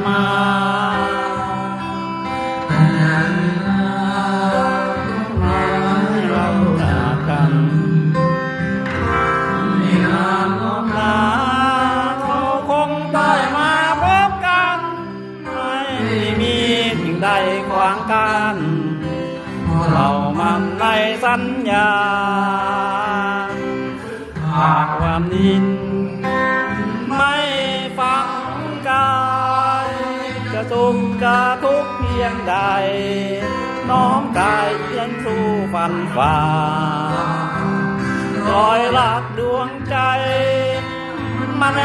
มาเราจากกันไม่นานหรอกนะเราคงได้มาพบกันไม่มีสิ่งใดขวางกันเรามันในสัญญาหากวันนี้ไม่ฟังกายจะสุขจะทุกข์เพียงใดน้อมกายเยียนสู่ฝันฝ่ารอยลักดวงใจมาใน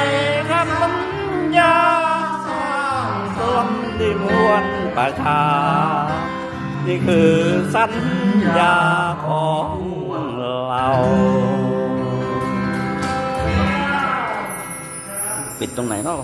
คำสัญญาสร้างสมดิมวลประชานี่คือสัญญาของเราปิดตรงไหนเนาะ